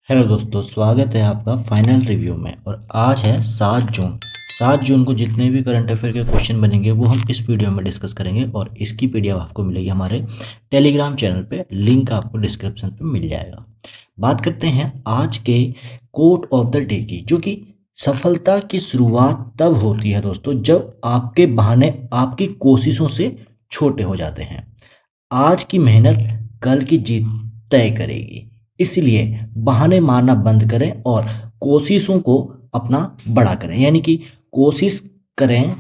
Hello दोस्तों, स्वागत है आपका फाइनल रिव्यू में। और आज है 7 जून। 7 जून को जितने भी करंट अफेयर के क्वेश्चन बनेंगे वो हम इस वीडियो में डिस्कस करेंगे और इसकी पीडीएफ आपको मिलेगी हमारे टेलीग्राम चैनल पे। लिंक आपको डिस्क्रिप्शन पे मिल जाएगा। बात करते हैं आज के कोट ऑफ द डे की, जो कि सफलता की शुरुआत तब होती है दोस्तों जब आपके बहाने आपकी कोशिशों से छोटे हो जाते हैं। आज की मेहनत कल की जीत तय करेगी, इसलिए बहाने मारना बंद करें और कोशिशों को अपना बड़ा करें। यानी कि कोशिश करें,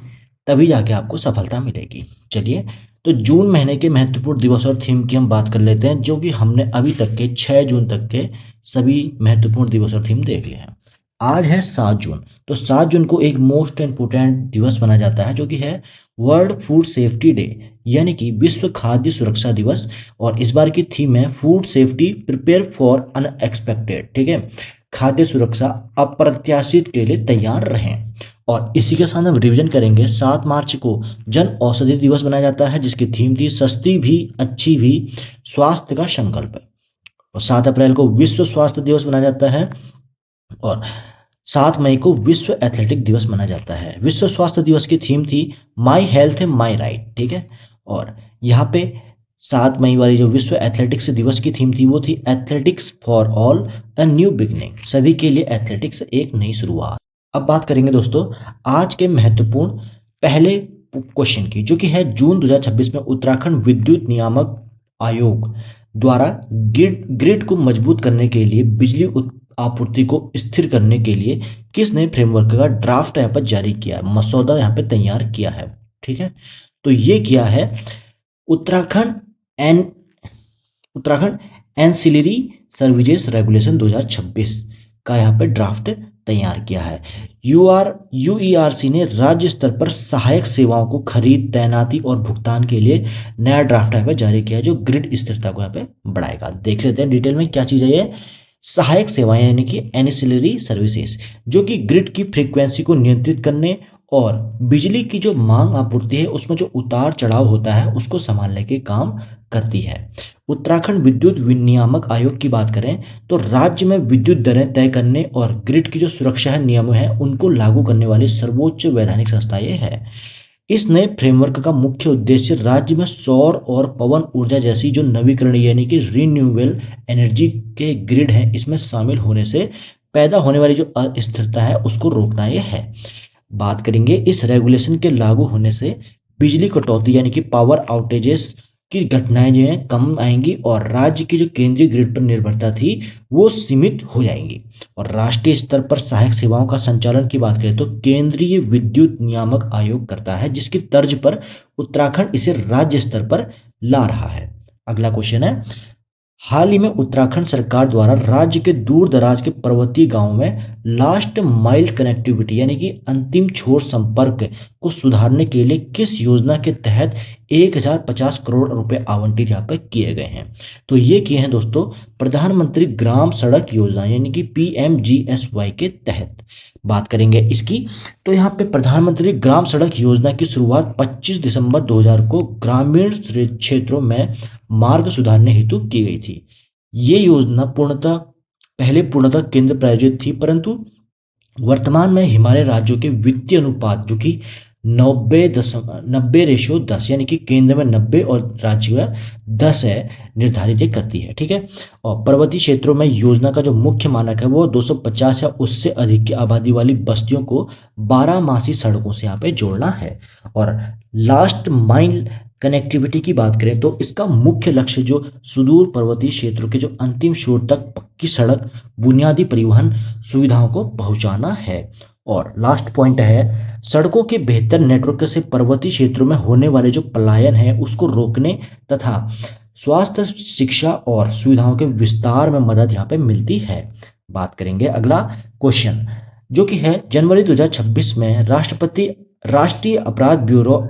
तभी जाके आपको सफलता मिलेगी। चलिए, तो जून महीने के महत्वपूर्ण दिवस और थीम की हम बात कर लेते हैं, जो कि हमने अभी तक के 6 जून तक के सभी महत्वपूर्ण दिवस और थीम देख लिए हैं। आज है 7 जून। तो 7 जून को एक मोस्ट इम्पोर्टेंट दिवस माना जाता है, जो कि है वर्ल्ड फूड सेफ्टी डे, यानी कि विश्व खाद्य सुरक्षा दिवस। और इस बार की थीम है food safety prepare for unexpected. ठीक है, खाद्य सुरक्षा अप्रत्याशित के लिए तैयार रहें। और इसी के साथ हम रिवीजन करेंगे। 7 मार्च को जन औषधि दिवस मनाया जाता है, जिसकी थीम थी सस्ती भी अच्छी भी, स्वास्थ्य का संकल्प। और 7 अप्रैल को विश्व स्वास्थ्य दिवस मनाया जाता है। और 7 मई को विश्व एथलेटिक दिवस मनाया जाता है। विश्व स्वास्थ्य दिवस की थीम थी माई हेल्थ है माई राइट। ठीक है, और यहाँ पे 7 मई वाली जो विश्व एथलेटिक्स दिवस की थीम थी वो थी athletics for all a new beginning, सभी के लिए एथलेटिक्स एक नई शुरुआत। अब बात करेंगे दोस्तों आज के महत्वपूर्ण पहले क्वेश्चन की, जो कि है जून 2026 में उत्तराखंड विद्युत नियामक आयोग द्वारा ग्रिड को मजबूत करने के लिए बिजली आपूर्ति को स्थिर करने के लिए किस नए फ्रेमवर्क का ड्राफ्ट यहाँ पर जारी किया है, मसौदा यहाँ पे तैयार किया है। ठीक है, तो ये किया है उत्तराखंड एन उत्तराखंड एंसिलरी सर्विसेज रेगुलेशन 2026 का यहाँ पे ड्राफ्ट तैयार किया है। यूईआरसी ने राज्य स्तर पर सहायक सेवाओं को खरीद, तैनाती और भुगतान के लिए नया ड्राफ्ट यहाँ पे जारी किया है, जो ग्रिड स्थिरता को यहाँ पे बढ़ाएगा। देख लेते हैं डिटेल में क्या चीज़ है ये सहायक सेवाएं, यानी कि एंसिलरी सर्विसेज, जो कि ग्रिड की फ्रीक्वेंसी को नियंत्रित करने और बिजली की जो मांग आपूर्ति है उसमें जो उतार चढ़ाव होता है उसको संभालने के काम करती है। उत्तराखंड विद्युत विनियामक आयोग की बात करें तो राज्य में विद्युत दरें तय करने और ग्रिड की जो सुरक्षा है नियम है उनको लागू करने वाली सर्वोच्च वैधानिक संस्था ये है। इस नए फ्रेमवर्क का मुख्य उद्देश्य राज्य में सौर और पवन ऊर्जा जैसी जो नवीकरणीय यानी कि रिन्यूएबल एनर्जी के ग्रिड हैं इसमें शामिल होने से पैदा होने वाली जो अस्थिरता है उसको रोकना यह है। बात करेंगे इस रेगुलेशन के लागू होने से बिजली कटौती यानी कि पावर आउटेजेस की घटनाएं जो हैं कम आएंगी और राज्य की जो केंद्रीय ग्रिड पर निर्भरता थी वो सीमित हो जाएंगी। और राष्ट्रीय स्तर पर सहायक सेवाओं का संचालन की बात करें तो केंद्रीय विद्युत नियामक आयोग करता है, जिसकी तर्ज पर उत्तराखंड इसे राज्य स्तर पर ला रहा है। अगला क्वेश्चन है, हाल ही में उत्तराखंड सरकार द्वारा राज्य के दूर दराज के पर्वतीय गांवों में लास्ट माइल कनेक्टिविटी यानी कि अंतिम छोर संपर्क को सुधारने के लिए किस योजना के तहत 1050 करोड़ रुपए आवंटित यहाँ पर किए गए हैं। तो ये किए हैं दोस्तों प्रधानमंत्री ग्राम सड़क योजना यानी कि PMGSY के तहत। बात करेंगे इसकी तो यहाँ पे प्रधानमंत्री ग्राम सड़क योजना की शुरुआत 25 दिसंबर 2000 को ग्रामीण क्षेत्रों में मार्ग सुधारने हेतु की गई थी। ये योजना पूर्णतः केंद्र प्रायोजित थी, परंतु वर्तमान में हिमालय राज्यों के वित्तीय अनुपात जो कि 90:10 यानी कि केंद्र में 90 और राज्य में 10 है निर्धारित करती है। ठीक है, और पर्वतीय क्षेत्रों में योजना का जो मुख्य मानक है वो 250 या उससे अधिक की आबादी वाली बस्तियों को 12 सड़कों से यहाँ पे जोड़ना है। और लास्ट माइल कनेक्टिविटी की बात करें तो इसका मुख्य लक्ष्य जो सुदूर पर्वतीय क्षेत्रों के जो अंतिम छोर तक पक्की सड़क बुनियादी परिवहन सुविधाओं को पहुंचाना है। और लास्ट पॉइंट है सड़कों के बेहतर नेटवर्क से पर्वतीय क्षेत्रों में होने वाले जो पलायन है उसको रोकने तथा स्वास्थ्य, शिक्षा और सुविधाओं के विस्तार में मदद यहाँ पे मिलती है। बात करेंगे अगला क्वेश्चन, जो कि है जनवरी 2026 में राष्ट्रीय अपराध ब्यूरो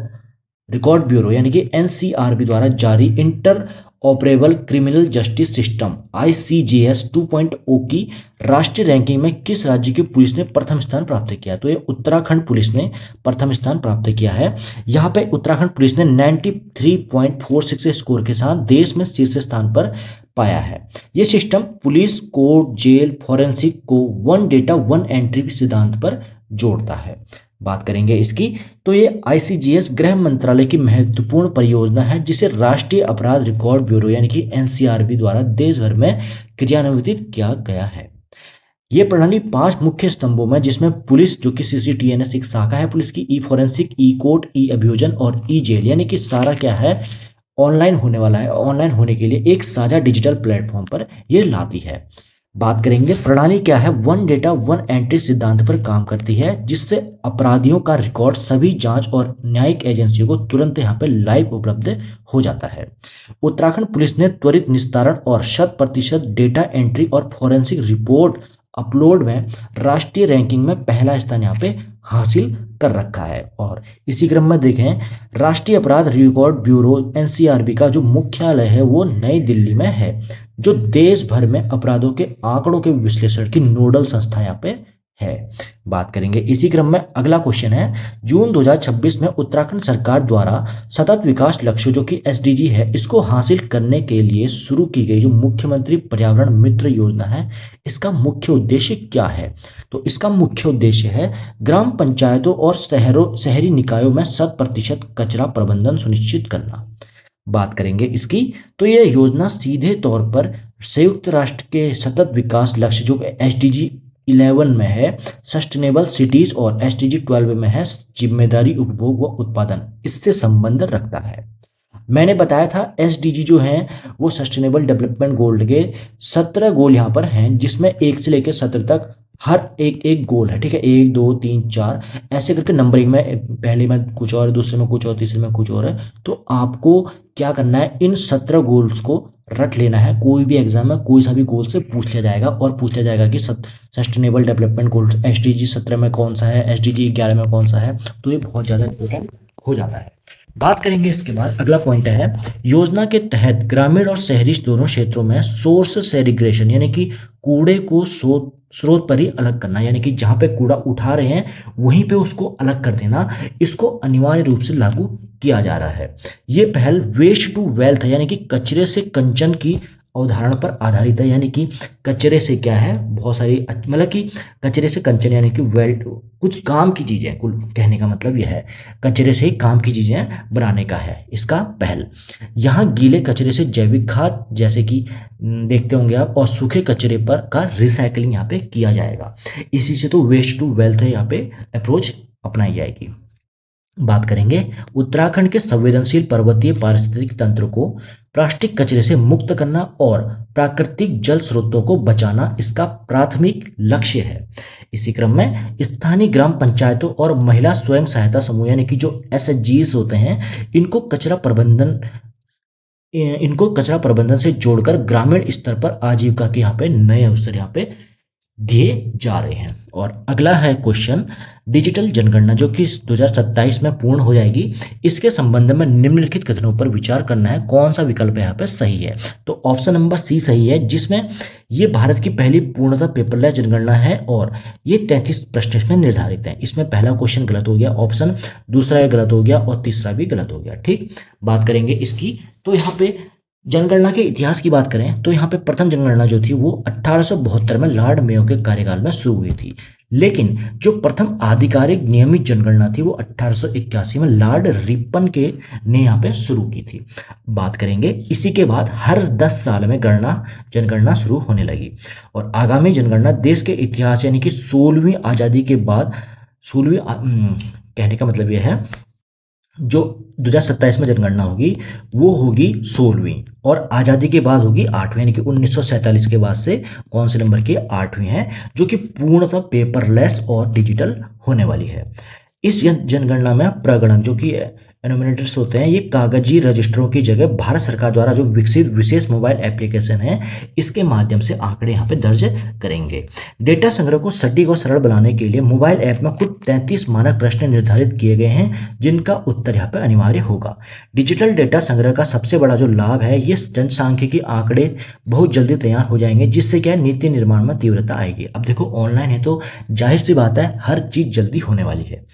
रिकॉर्ड ब्यूरो यानी कि NCRB द्वारा जारी inter operable criminal justice system ICJS 2.0 की राष्ट्रीय रैंकिंग में किस राज्य की पुलिस ने प्रथम स्थान प्राप्त किया। तो ये उत्तराखंड पुलिस ने प्रथम स्थान प्राप्त किया है। यहाँ पे उत्तराखंड पुलिस ने 93.46 स्कोर के साथ देश में शीर्ष स्थान पर पाया है। ये system police, court, jail, forensic को वन डेटा वन एंट्री सिद्धांत पर जोड़ता है। बात करेंगे इसकी, तो ये आईसीजीएस गृह मंत्रालय की महत्वपूर्ण परियोजना है जिसे राष्ट्रीय अपराध रिकॉर्ड ब्यूरो यानी कि एनसीआरबी द्वारा देश भर में क्रियान्वित किया गया है। ये प्रणाली 5 मुख्य स्तंभों में, जिसमें पुलिस जो कि सीसीटीएनएस एक शाखा है पुलिस की, ई फॉरेंसिक, ई कोर्ट, ई अभियोजन और ई जेल, यानी कि सारा क्या है ऑनलाइन होने वाला है। ऑनलाइन होने के लिए एक साझा डिजिटल प्लेटफॉर्म पर ये लाती है। बात करेंगे प्रणाली क्या है, वन डेटा वन एंट्री सिद्धांत पर काम करती है जिससे अपराधियों का रिकॉर्ड सभी जांच और न्यायिक एजेंसियों को तुरंत यहाँ पे लाइव उपलब्ध हो जाता है। उत्तराखंड पुलिस ने त्वरित निस्तारण और 100% डेटा एंट्री और फॉरेंसिक रिपोर्ट अपलोड में राष्ट्रीय रैंकिंग में पहला स्थान यहाँ पे हासिल कर रखा है। और इसी क्रम में देखें, राष्ट्रीय अपराध रिकॉर्ड ब्यूरो एनसीआरबी का जो मुख्यालय है वो नई दिल्ली में है, जो देश भर में अपराधों के आंकड़ों के विश्लेषण की नोडल संस्था यहाँ पे है। बात करेंगे इसी क्रम में, अगला क्वेश्चन है, जून 2026 में उत्तराखंड सरकार द्वारा सतत विकास लक्ष्य जो कि एसडीजी है, इसको हासिल करने के लिए शुरू की गई जो मुख्यमंत्री पर्यावरण मित्र योजना है, इसका मुख्य उद्देश्य क्या है? तो इसका मुख्य उद्देश्य है ग्राम पंचायतों और शहरी निकायों में 100% कचरा प्रबंधन सुनिश्चित करना। बात करेंगे इसकी, तो यह योजना सीधे तौर पर संयुक्त राष्ट्र के सतत विकास लक्ष्य जो एसडीजी 11 में है सस्टेनेबल सिटीज और एसडीजी 12 में है जिम्मेदारी उपभोग व उत्पादन, इससे संबंध रखता है। मैंने बताया था एसडीजी जो हैं वो सस्टेनेबल डेवलपमेंट गोल के 17 गोल यहाँ पर हैं, जिसमें 1 से लेकर 17 तक हर एक गोल है। ठीक है, 1 2 3 4 ऐसे करके नंबरिंग में, पहले में कुछ और, दूसरे में कुछ और, तीसरे में कुछ और है। तो आपको क्या करना है, इन 17 गोल्स को रट लेना है। कोई भी एग्जाम में कोई सा भी गोल से पूछ लिया जाएगा और पूछ लिया जाएगा कि सस्टेनेबल डेवलपमेंट गोल एसडीजी 17 में कौन सा है, एसडीजी 11 में कौन सा है। तो ये बहुत ज़्यादा इंपॉर्टेंट हो जाता है। बात करेंगे इसके बाद, अगला पॉइंट है, योजना के तहत ग्रामीण और शहरी दोनों क्षेत्रों में सोर्स सेग्रीगेशन यानी कि कूड़े को स्रोत पर ही अलग करना, यानी कि जहां पे कूड़ा उठा रहे हैं वहीं पे उसको अलग कर देना, इसको अनिवार्य रूप से लागू किया जा रहा है। ये पहल वेस्ट टू वेल्थ है, यानी कि कचरे से कंचन की अवधारणा पर आधारित है। यानी कि कचरे से क्या है, बहुत सारी, मतलब कि कचरे से कंचन यानी कि वेल्थ, कुछ काम की चीजें, कुल कहने का मतलब यह है कचरे से ही काम की चीजें बनाने का है इसका पहल। यहाँ गीले कचरे से जैविक खाद जैसे कि देखते होंगे आप, और सूखे कचरे पर का रिसाइकलिंग यहाँ पे किया जाएगा। इसी से तो वेस्ट टू वेल्थ है यहाँ पे अप्रोच अपनाई जाएगी। बात करेंगे उत्तराखंड के संवेदनशील पर्वतीय पारिस्थितिक तंत्र को प्लास्टिक कचरे से मुक्त करना और प्राकृतिक जल स्रोतों को बचाना इसका प्राथमिक लक्ष्य है। इसी क्रम में स्थानीय ग्राम पंचायतों और महिला स्वयं सहायता समूह यानी कि जो एसएचजीस होते हैं, इनको कचरा प्रबंधन से जोड़कर ग्रामीण स्तर पर आजीविका के यहाँ पे नए अवसर यहाँ पे दिए जा रहे हैं। और अगला है क्वेश्चन, डिजिटल जनगणना जो कि 2027 में पूर्ण हो जाएगी, इसके संबंध में निम्नलिखित कथनों पर विचार करना है, कौन सा विकल्प यहाँ पे सही है। तो ऑप्शन नंबर सी सही है, जिसमें ये भारत की पहली पूर्णतः पेपरलेस जनगणना है और ये 33 प्रश्न इसमें निर्धारित है। इसमें पहला क्वेश्चन गलत हो गया, ऑप्शन दूसरा ये गलत हो गया और तीसरा भी गलत हो गया। ठीक, बात करेंगे इसकी, तो यहाँ पे जनगणना के इतिहास की बात करें तो यहाँ पे प्रथम जनगणना जो थी वो 1872 में लॉर्ड मेयो के कार्यकाल में शुरू हुई थी, लेकिन जो प्रथम आधिकारिक नियमित जनगणना थी वो 1881 में लॉर्ड रिपन के ने यहाँ पे शुरू की थी। बात करेंगे इसी के बाद हर 10 साल में जनगणना शुरू होने लगी और आगामी जनगणना देश के इतिहास यानी कि 16वीं आज़ादी के बाद 16वीं कहने का मतलब यह है जो 2027 में जनगणना होगी वो होगी 16वीं और आज़ादी के बाद होगी 8वीं, यानी कि 1947 के बाद से कौन से नंबर की 8वीं है, जो कि पूर्णतः पेपरलेस और डिजिटल होने वाली है। इस जनगणना में प्रगणन जो कि एनोमिनेटर्स होते हैं, ये कागजी रजिस्टरों की जगह भारत सरकार द्वारा जो विकसित विशेष मोबाइल एप्लीकेशन है इसके माध्यम से आंकड़े यहाँ पे दर्ज करेंगे। डेटा संग्रह को सटीक और सरल बनाने के लिए मोबाइल ऐप में कुल 33 मानक प्रश्न निर्धारित किए गए हैं जिनका उत्तर यहाँ पे अनिवार्य होगा। डिजिटल डेटा संग्रह का सबसे बड़ा जो लाभ है, ये जनसांख्यिकी आंकड़े बहुत जल्दी तैयार हो जाएंगे, जिससे क्या है नीति निर्माण में तीव्रता आएगी। अब देखो ऑनलाइन है तो जाहिर सी बात है हर चीज जल्दी होने वाली है।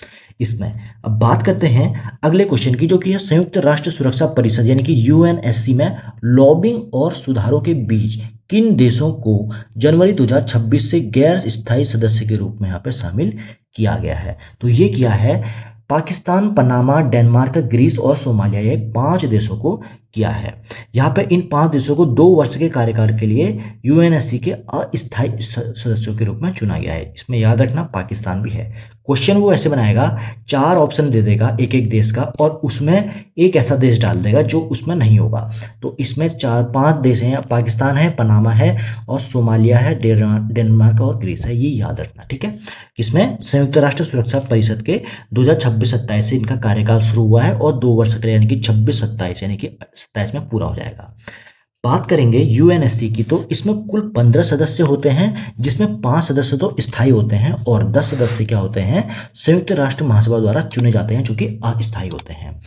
इसमें। अब बात करते हैं अगले क्वेश्चन की, जो कि है संयुक्त राष्ट्र सुरक्षा परिषद यानी कि यूएनएससी में लॉबिंग और सुधारों के बीच किन देशों को जनवरी 2026 से गैर स्थायी सदस्य के रूप में यहाँ पे शामिल किया गया है? तो ये किया है पाकिस्तान, पनामा, डेनमार्क, ग्रीस और सोमालिया, ये 5 देशों को किया है। यहाँ पे इन 5 देशों को 2 वर्ष के कार्यकाल के लिए यूएनएससी के अस्थायी सदस्यों के रूप में चुना गया है। इसमें याद रखना पाकिस्तान भी है। क्वेश्चन वो ऐसे बनाएगा, 4 ऑप्शन दे देगा एक एक देश का, और उसमें एक ऐसा देश डाल देगा जो उसमें नहीं होगा। तो इसमें 4-5 देश हैं, पाकिस्तान है, पनामा है और सोमालिया है, डेनमार्क और ग्रीस है। ये याद रखना, ठीक है। इसमें संयुक्त राष्ट्र सुरक्षा परिषद के 2026-27 से इनका कार्यकाल शुरू हुआ है और 2 वर्ष के लिए यानी कि 26-27 यानी कि 27 में पूरा हो जाएगा। बात करेंगे यूएनएससी की, तो इसमें कुल 15 सदस्य होते हैं, जिसमें 5 सदस्य तो स्थायी होते हैं और 10 सदस्य क्या होते हैं, संयुक्त राष्ट्र महासभा द्वारा चुने जाते हैं, जो कि अस्थायी होते हैं।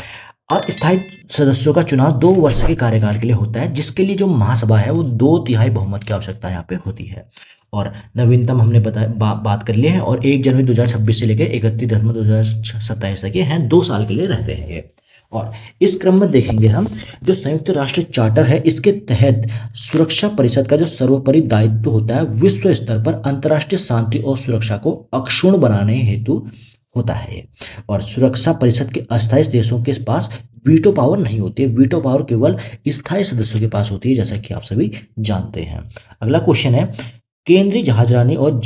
अस्थायी सदस्यों का चुनाव 2 वर्ष के कार्यकाल के लिए होता है, जिसके लिए जो महासभा है वो 2/3 बहुमत की आवश्यकता यहाँ पे होती है। और नवीनतम हमने बात कर ली है, और 1 जनवरी 2026 से लेकर 31 दिसंबर 2027 तक ये हैं, 2 साल के लिए रहते हैं ये। और इस क्रम में देखेंगे हम, जो संयुक्त राष्ट्र चार्टर है, इसके तहत सुरक्षा परिषद का जो सर्वोपरि दायित्व होता है विश्व स्तर पर अंतर्राष्ट्रीय शांति और सुरक्षा को अक्षुण्ण बनाने हेतु होता है। और सुरक्षा परिषद के अस्थायी देशों के पास वीटो पावर नहीं होती है, वीटो पावर केवल स्थायी सदस्यों के पास होती है, जैसा कि आप सभी जानते हैं। अगला क्वेश्चन है, केंद्रीय जहाजरानी और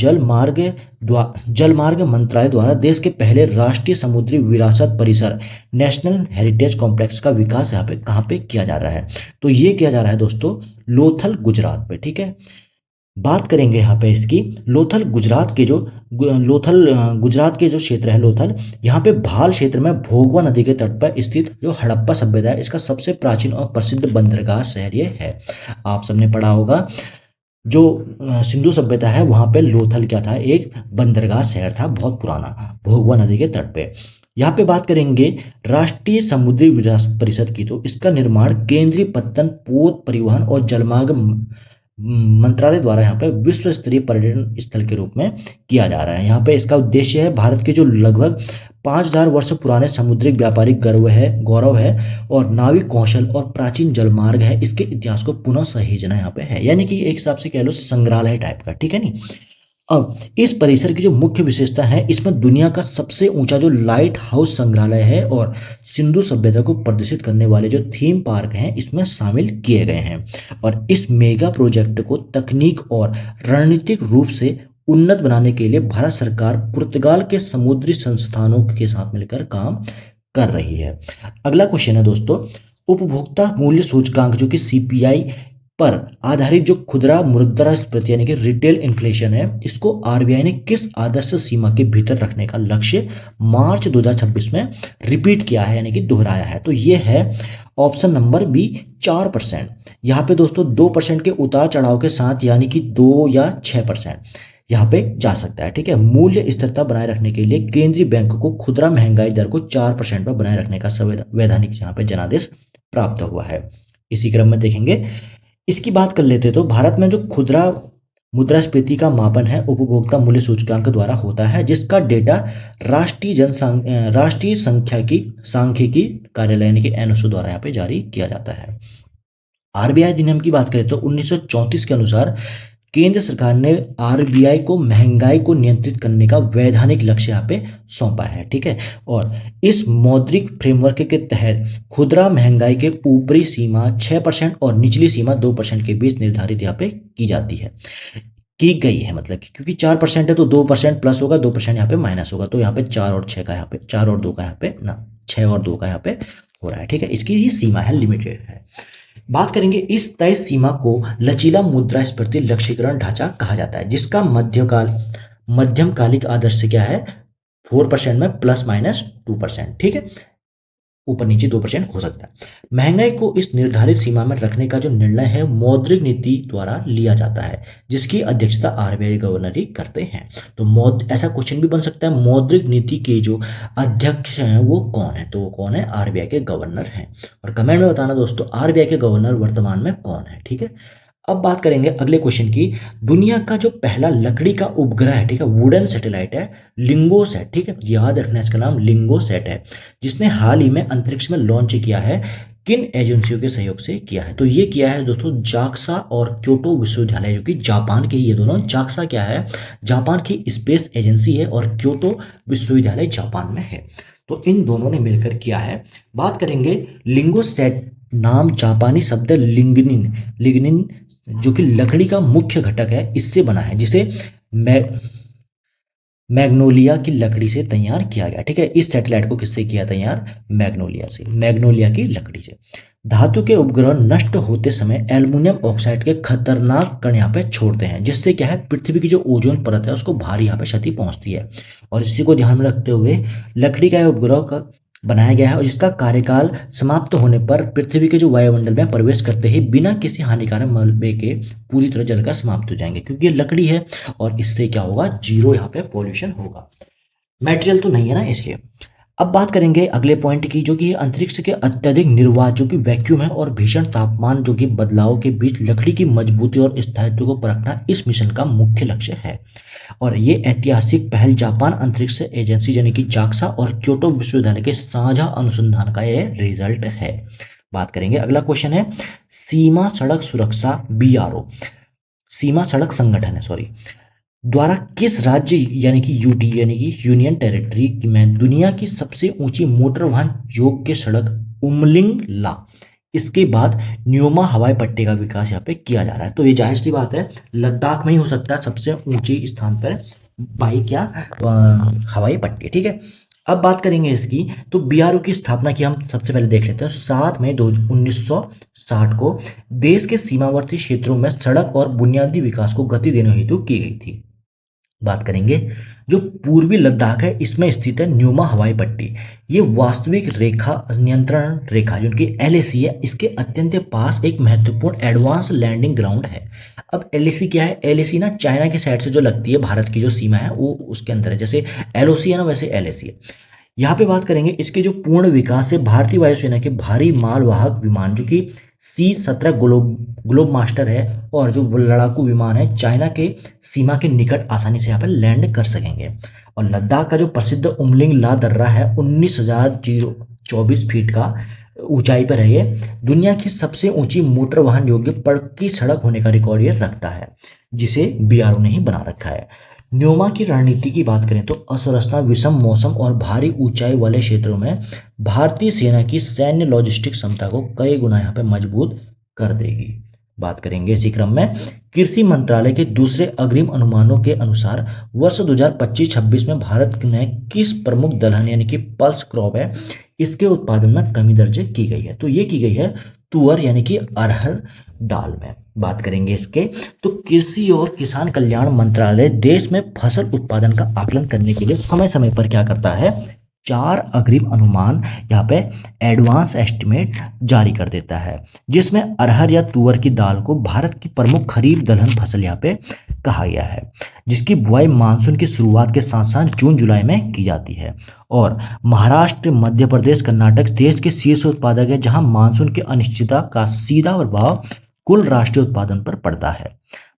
जलमार्ग मंत्रालय द्वारा देश के पहले राष्ट्रीय समुद्री विरासत परिसर नेशनल हेरिटेज कॉम्प्लेक्स का विकास यहाँ पे कहाँ पे किया जा रहा है? तो ये किया जा रहा है दोस्तों लोथल, गुजरात पे, ठीक है। बात करेंगे यहाँ पे इसकी, लोथल गुजरात के जो क्षेत्र है लोथल, यहाँ पे भाल क्षेत्र में भोगवा नदी के तट पर स्थित जो हड़प्पा सभ्यता है, इसका सबसे प्राचीन और प्रसिद्ध बंदरगाह शहर ये है। आप सबने पढ़ा होगा, जो सिंधु सभ्यता है वहां पे लोथल क्या था, एक बंदरगाह शहर था, बहुत पुराना, भोगवा नदी के तट पे। यहाँ पे बात करेंगे राष्ट्रीय समुद्री विरासत परिषद की, तो इसका निर्माण केंद्रीय पत्तन, पोत, परिवहन और जलमार्ग मंत्रालय द्वारा यहाँ पे विश्व स्तरीय पर्यटन स्थल के रूप में किया जा रहा है। यहाँ पे इसका उद्देश्य है भारत के जो लगभग 5000 वर्ष पुराने समुद्री व्यापारिक गौरव है और नाविक कौशल और प्राचीन जलमार्ग है, इसके इतिहास को पुनः सहेजना यहाँ पे है, यानी कि एक हिसाब से कह लो संग्रहालय टाइप का, ठीक है नी। अब इस परिसर की जो मुख्य विशेषता है, इसमें दुनिया का सबसे ऊंचा जो लाइट हाउस संग्रहालय है और सिंधु सभ्यता को प्रदर्शित करने वाले जो थीम पार्क हैं इसमें शामिल किए गए हैं। और इस मेगा प्रोजेक्ट को तकनीक और रणनीतिक रूप से उन्नत बनाने के लिए भारत सरकार पुर्तगाल के समुद्री संस्थानों के साथ मिलकर काम कर रही है। अगला क्वेश्चन है दोस्तों, उपभोक्ता मूल्य सूचकांक जो कि सीपीआई पर आधारित जो खुदरा मुद्रास्फीति यानी कि रिटेल इन्फ्लेशन है, इसको आरबीआई ने किस आदर्श सीमा के भीतर रखने का लक्ष्य मार्च 2026 में रिपीट किया है यानी कि दोहराया है? तो ये है ऑप्शन नंबर बी, 4%। यहाँ पे दोस्तों 2% के उतार चढ़ाव के साथ यानी कि 2 या 6% यहाँ पे जा सकता है, ठीक है। मूल्य स्थिरता बनाए रखने के लिए केंद्रीय बैंक को खुदरा महंगाई दर को 4% पर बनाए रखने का संवैधानिक यहाँ पे जनादेश प्राप्त हुआ है। इसी क्रम में देखेंगे, इसकी बात कर लेते तो भारत में जो खुदरा मुद्रास्फीति का मापन है उपभोक्ता मूल्य सूचकांक द्वारा होता है, जिसका डेटा राष्ट्रीय सांख्यिकी कार्यालय यानी कि एनएसओ द्वारा यहाँ पे जारी किया जाता है। आरबीआई अधिनियम की बात करें तो 1934 के अनुसार केंद्र सरकार ने आरबीआई को महंगाई को नियंत्रित करने का वैधानिक लक्ष्य यहाँ पे सौंपा है, ठीक है। और इस मौद्रिक फ्रेमवर्क के तहत खुदरा महंगाई के ऊपरी सीमा 6% और निचली सीमा 2% के बीच निर्धारित यहाँ पे की जाती है, की गई है। मतलब क्योंकि 4% है तो 2% प्लस होगा, 2% यहाँ पे माइनस होगा, तो यहाँ पे 4 और 6 का यहाँ पे 4 और 2 का यहाँ पे ना 6 और 2 का यहाँ पे हो रहा है, ठीक है। इसकी ये सीमा है, लिमिटेड है। बात करेंगे, इस तय सीमा को लचीला मुद्रास्फीति लक्ष्यीकरण ढांचा कहा जाता है, जिसका मध्यमकालिक आदर्श क्या है, 4% में प्लस माइनस 2%, ठीक है, ऊपर नीचे 2% हो सकता है। महंगाई को इस निर्धारित सीमा में रखने का जो निर्णय है मौद्रिक नीति द्वारा लिया जाता है, जिसकी अध्यक्षता आरबीआई गवर्नर ही करते हैं। तो ऐसा क्वेश्चन भी बन सकता है, मौद्रिक नीति के जो अध्यक्ष हैं वो कौन है? तो वो कौन है? आरबीआई के गवर्नर हैं। और कमेंट में बताना दोस्तों आरबीआई के गवर्नर वर्तमान में कौन है, ठीक है। अब बात करेंगे अगले क्वेश्चन की। दुनिया का जो पहला लकड़ी का उपग्रह है, ठीक है, वुडन सैटेलाइट है लिंगोसैट, ठीक है, याद रखना इसका नाम लिंगोसैट है, जिसने हाल ही में अंतरिक्ष में लॉन्च किया है। किन एजेंसियों के सहयोग से किया है? तो ये किया है दोस्तों जाक्सा और क्योटो विश्वविद्यालय, जो कि जापान के, ये दोनों, जाक्सा क्या है, जापान की स्पेस एजेंसी है, और क्योटो विश्वविद्यालय जापान में है। तो इन दोनों ने मिलकर किया है। बात करेंगे लिंगोसैट नाम जापानी शब्द लिग्निन, लिग्निन जो कि लकड़ी का मुख्य घटक है, इससे बना है, जिसे मैग्नोलिया की लकड़ी से तैयार किया गया, ठीक है। इस सैटेलाइट को किससे किया तैयार? मैग्नोलिया से, मैग्नोलिया की लकड़ी से। धातु के उपग्रह नष्ट होते समय एल्युमिनियम ऑक्साइड के खतरनाक कण यहाँ पे छोड़ते हैं, जिससे क्या है, पृथ्वी की जो ओजोन परत है उसको भारी यहाँ पे क्षति पहुंचती है। और इसी को ध्यान में रखते हुए लकड़ी का उपग्रह का बनाया गया है, और जिसका कार्यकाल समाप्त होने पर पृथ्वी के जो वायुमंडल में प्रवेश करते ही बिना किसी हानिकारक मलबे के पूरी तरह जलकर समाप्त हो जाएंगे, क्योंकि ये लकड़ी है और इससे क्या होगा, जीरो यहाँ पे पॉल्यूशन होगा। मटेरियल तो नहीं है ना, इसलिए। अब बात करेंगे अगले पॉइंट की, जो कि अंतरिक्ष के अत्यधिक निर्वात, जो कि वैक्यूम है, और भीषण तापमान जो कि बदलाव के बीच लकड़ी की मजबूती और स्थायित्व को परखना इस मिशन का मुख्य लक्ष्य है। और ये ऐतिहासिक पहल जापान अंतरिक्ष एजेंसी यानी कि जाक्सा और क्योटो विश्वविद्यालय के साझा अनुसंधान का ये रिजल्ट है। बात करेंगे अगला क्वेश्चन है, सीमा सड़क सुरक्षा बीआरओ, सीमा सड़क संगठन है सॉरी, द्वारा किस राज्य यानी कि यूटी यानी कि यूनियन टेरिटरी में दुनिया की सबसे ऊंची मोटर वाहन योग्य सड़क उमलिंग ला, इसके बाद न्योमा हवाई पट्टी का विकास यहाँ पे किया जा रहा है। तो ये जाहिर सी बात है, लद्दाख में ही हो सकता है सबसे ऊंचे स्थान पर बाइक या हवाई पट्टी, ठीक है। अब बात करेंगे इसकी, तो बीआरओ की स्थापना की हम सबसे पहले देख लेते हैं। 7 मई 1960 को देश के सीमावर्ती क्षेत्रों में सड़क और बुनियादी विकास को गति देने हेतु की गई थी। बात करेंगे जो पूर्वी लद्दाख है, इसमें स्थित है न्यूमा हवाई पट्टी। ये वास्तविक रेखा नियंत्रण रेखा जो कि एलएसी है, इसके अत्यंत पास एक महत्वपूर्ण एडवांस लैंडिंग ग्राउंड है। अब एलएसी क्या है? एलएसी ना चाइना की साइड से जो लगती है, भारत की जो सीमा है वो उसके अंदर है, जैसे एलओसी है ना वैसे एलएसी है। यहाँ पे बात करेंगे इसके जो पूर्ण विकास से भारतीय वायुसेना के भारी मालवाहक विमान जो कि C-17 ग्लोब मास्टर है, और जो लड़ाकू विमान है, चाइना के सीमा के निकट आसानी से यहाँ पर लैंड कर सकेंगे। और लद्दाख का जो प्रसिद्ध उमलिंग ला दर्रा है 19,024 फीट का ऊंचाई पर है, ये दुनिया की सबसे ऊंची मोटर वाहन योग्य पक्की सड़क होने का रिकॉर्ड ये रखता है, जिसे बीआरओ ने ही बना रखा है। न्योमा की रणनीति की बात करें तो असुरक्षा, विषम मौसम और भारी ऊंचाई वाले क्षेत्रों में भारतीय सेना की सैन्य लॉजिस्टिक क्षमता को कई गुना यहाँ पे मजबूत कर देगी। बात करेंगे इसी क्रम में कृषि मंत्रालय के दूसरे अग्रिम अनुमानों के अनुसार वर्ष 2025-26 में भारत में किस प्रमुख दलहन यानी कि पल्स क्रॉप है, इसके उत्पादन में कमी दर्ज की गई है। तो ये की गई है तुअर यानी कि अरहर दाल में। बात करेंगे इसके, तो कृषि और किसान कल्याण मंत्रालय देश में फसल उत्पादन का आकलन करने के लिए समय समय पर क्या करता है, 4 अग्रिम अनुमान यहाँ पे एडवांस एस्टिमेट जारी कर देता है, जिसमें अरहर या तुअर की दाल को भारत की प्रमुख खरीफ दलहन फसल यहाँ पे कहा गया है, जिसकी बुआई मानसून की शुरुआत के साथ साथ जून जुलाई में की जाती है। और महाराष्ट्र, मध्य प्रदेश, कर्नाटक देश के शीर्ष उत्पादक है, जहां मानसून की अनिश्चितता का सीधा प्रभाव कुल राष्ट्रीय उत्पादन पर पड़ता है।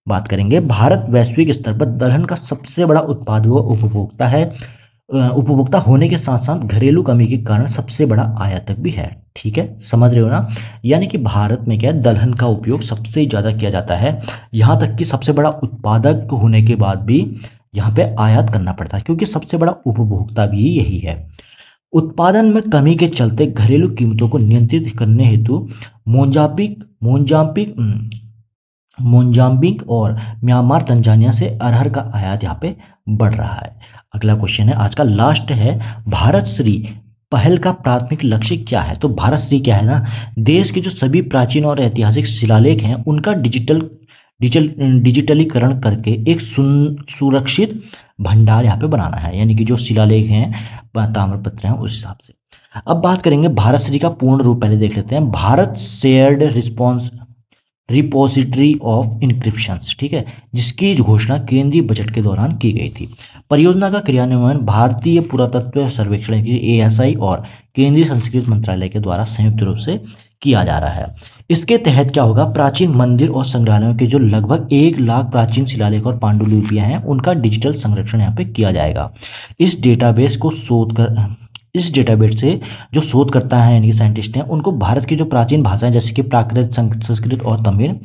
बात करेंगे भारत वैश्विक स्तर पर दलहन का सबसे बड़ा उत्पादक व उपभोक्ता है, उपभोक्ता होने के साथ साथ घरेलू कमी के कारण सबसे बड़ा आयातक भी है। ठीक है, समझ रहे हो ना। यानी कि भारत में क्या है, दलहन का उपयोग सबसे ज़्यादा किया जाता है, यहाँ तक कि सबसे बड़ा उत्पादक होने के बाद भी यहाँ पे आयात करना पड़ता है, क्योंकि सबसे बड़ा उपभोक्ता भी यही है। उत्पादन में कमी के चलते घरेलू कीमतों को नियंत्रित करने हेतु मोजाम्बिक और म्यांमार, तंजानिया से अरहर का आयात यहाँ पे बढ़ रहा है। अगला क्वेश्चन है, आज का लास्ट है, भारत श्री पहल का प्राथमिक लक्ष्य क्या है। तो भारत श्री क्या है ना, देश के जो सभी प्राचीन और ऐतिहासिक शिलालेख हैं उनका डिजिटलीकरण करके एक सुरक्षित भंडार यहाँ पे बनाना है, यानी कि जो शिलालेख हैं, ताम्रपत्र हैं, उस हिसाब से। अब बात करेंगे भारत श्री का पूर्ण रूप, पहले देख लेते हैं। Bharat shared repository of encryptions, ठीक है, जिसकी घोषणा केंद्रीय बजट के दौरान की गई थी। परियोजना का क्रियान्वयन भारतीय पुरातत्व सर्वेक्षण ASI और केंद्रीय संस्कृति मंत्रालय के द्वारा संयुक्त रूप से किया जा रहा है। इसके तहत क्या होगा, प्राचीन मंदिर और संग्रहालयों के जो लगभग 1 लाख प्राचीन शिलालेख और पांडुलिपियां हैं उनका डिजिटल संरक्षण यहाँ पे किया जाएगा। इस डेटाबेस से जो शोधकर्ता हैं यानी कि साइंटिस्ट हैं उनको भारत की जो प्राचीन भाषाएं जैसे कि प्राकृत, संस्कृत और तमिल,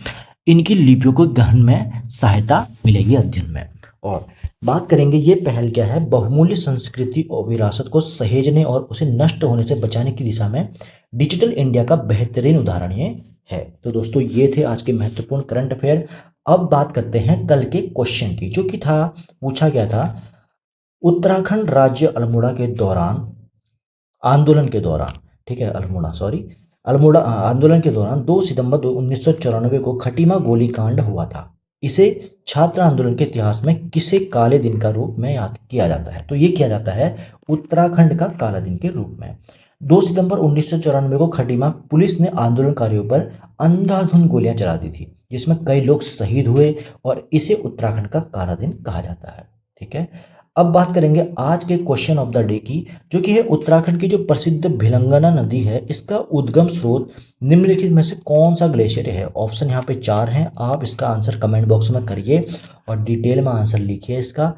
इनकी लिपियों को गहन में सहायता मिलेगी अध्ययन में। और बात करेंगे ये पहल क्या है, बहुमूल्य संस्कृति और विरासत को सहेजने और उसे नष्ट होने से बचाने की दिशा में डिजिटल इंडिया का बेहतरीन उदाहरण ये है। तो दोस्तों ये थे आज के महत्वपूर्ण करंट अफेयर। अब बात करते हैं कल के क्वेश्चन की, जो कि था, पूछा गया था, उत्तराखंड राज्य अल्मोड़ा के दौरान आंदोलन के दौरान, ठीक है, अल्मोड़ा आंदोलन के दौरान 2 सितंबर 1994 को खटीमा गोलीकांड हुआ था। इसे छात्र आंदोलन के इतिहास में किसे काले दिन का रूप में याद किया जाता है? तो ये किया जाता है उत्तराखंड का काला दिन के रूप में। 2 सितंबर 1994 को खटीमा पुलिस ने आंदोलनकारियों पर अंधाधुंध गोलियां चला दी थी, जिसमें कई लोग शहीद हुए और इसे उत्तराखंड का काला दिन कहा जाता है। ठीक है, अब बात करेंगे आज के क्वेश्चन ऑफ द डे की, जो कि है उत्तराखंड की जो प्रसिद्ध भिलंगना नदी है, इसका उद्गम स्रोत निम्नलिखित में से कौन सा ग्लेशियर है? ऑप्शन यहाँ पे 4 हैं, आप इसका आंसर कमेंट बॉक्स में करिए और डिटेल में आंसर लिखिए इसका।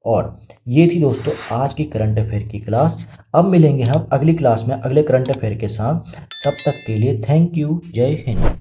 और ये थी दोस्तों आज की करंट अफेयर की क्लास। अब मिलेंगे हम अगली क्लास में अगले करंट अफेयर के साथ। तब तक के लिए थैंक यू, जय हिंद।